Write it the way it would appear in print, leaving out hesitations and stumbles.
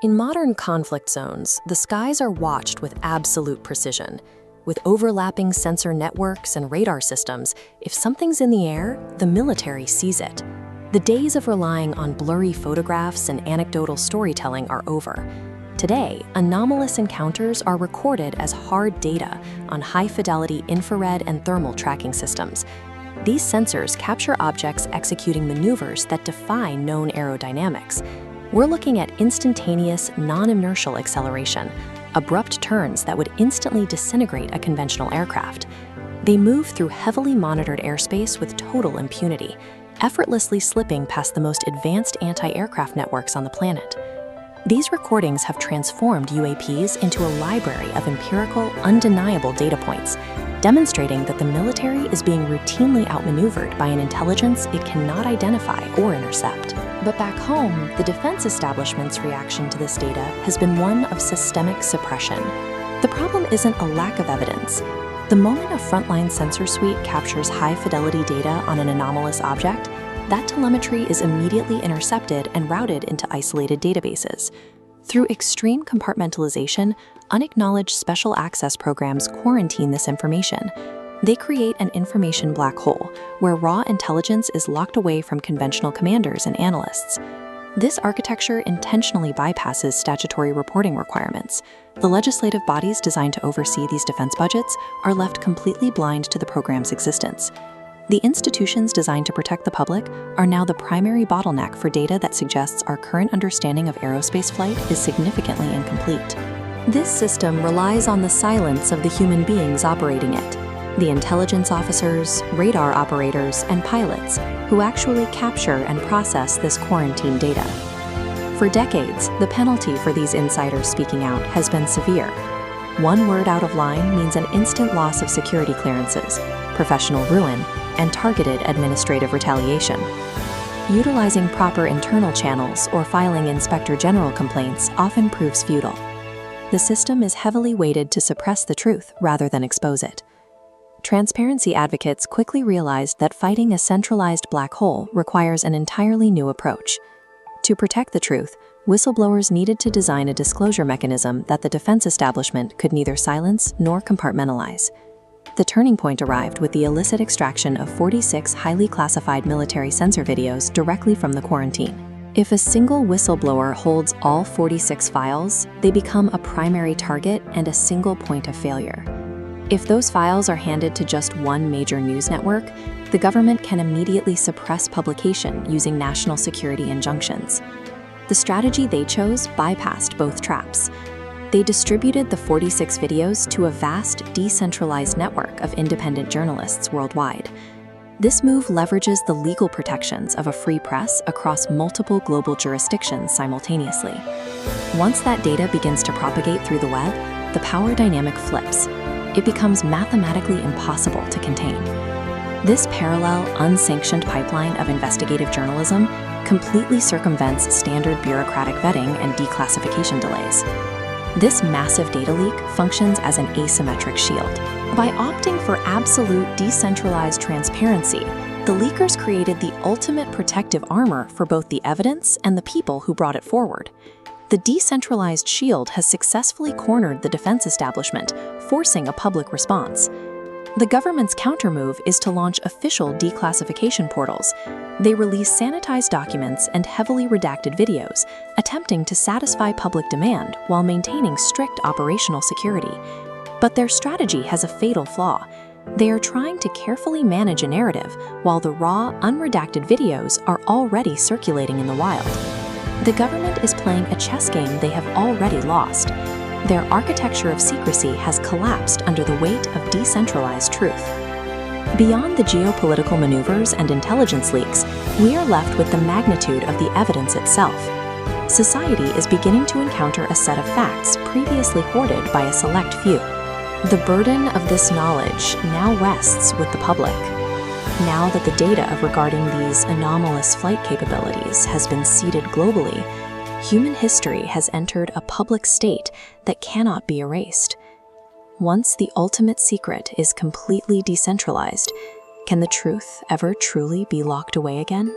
In modern conflict zones, the skies are watched with absolute precision. With overlapping sensor networks and radar systems, if something's in the air, the military sees it. The days of relying on blurry photographs and anecdotal storytelling are over. Today, anomalous encounters are recorded as hard data on high-fidelity infrared and thermal tracking systems. These sensors capture objects executing maneuvers that defy known aerodynamics. We're looking at instantaneous, non-inertial acceleration, abrupt turns that would instantly disintegrate a conventional aircraft. They move through heavily monitored airspace with total impunity, effortlessly slipping past the most advanced anti-aircraft networks on the planet. These recordings have transformed UAPs into a library of empirical, undeniable data points, demonstrating that the military is being routinely outmaneuvered by an intelligence it cannot identify or intercept. But back home, the defense establishment's reaction to this data has been one of systemic suppression. The problem isn't a lack of evidence. The moment a frontline sensor suite captures high-fidelity data on an anomalous object, that telemetry is immediately intercepted and routed into isolated databases. Through extreme compartmentalization, unacknowledged special access programs quarantine this information. They create an information black hole, where raw intelligence is locked away from conventional commanders and analysts. This architecture intentionally bypasses statutory reporting requirements. The legislative bodies designed to oversee these defense budgets are left completely blind to the program's existence. The institutions designed to protect the public are now the primary bottleneck for data that suggests our current understanding of aerospace flight is significantly incomplete. This system relies on the silence of the human beings operating it, the intelligence officers, radar operators, and pilots who actually capture and process this quarantine data. For decades, the penalty for these insiders speaking out has been severe. One word out of line means an instant loss of security clearances, professional ruin, and targeted administrative retaliation. Utilizing proper internal channels or filing Inspector General complaints often proves futile. The system is heavily weighted to suppress the truth rather than expose it. Transparency advocates quickly realized that fighting a centralized black hole requires an entirely new approach. To protect the truth, whistleblowers needed to design a disclosure mechanism that the defense establishment could neither silence nor compartmentalize. The turning point arrived with the illicit extraction of 46 highly classified military sensor videos directly from the quarantine. If a single whistleblower holds all 46 files, they become a primary target and a single point of failure. If those files are handed to just one major news network, the government can immediately suppress publication using national security injunctions. The strategy they chose bypassed both traps. They distributed the 46 videos to a vast, decentralized network of independent journalists worldwide. This move leverages the legal protections of a free press across multiple global jurisdictions simultaneously. Once that data begins to propagate through the web, the power dynamic flips. It becomes mathematically impossible to contain. This parallel, unsanctioned pipeline of investigative journalism completely circumvents standard bureaucratic vetting and declassification delays. This massive data leak functions as an asymmetric shield. By opting for absolute decentralized transparency, the leakers created the ultimate protective armor for both the evidence and the people who brought it forward. The decentralized shield has successfully cornered the defense establishment, forcing a public response. The government's countermove is to launch official declassification portals. They release sanitized documents and heavily redacted videos, attempting to satisfy public demand while maintaining strict operational security. But their strategy has a fatal flaw. They are trying to carefully manage a narrative while the raw, unredacted videos are already circulating in the wild. The government is playing a chess game they have already lost. Their architecture of secrecy has collapsed under the weight of decentralized truth. Beyond the geopolitical maneuvers and intelligence leaks, we are left with the magnitude of the evidence itself. Society is beginning to encounter a set of facts previously hoarded by a select few. The burden of this knowledge now rests with the public. Now that the data regarding these anomalous flight capabilities has been seeded globally, human history has entered a public state that cannot be erased. Once the ultimate secret is completely decentralized, can the truth ever truly be locked away again?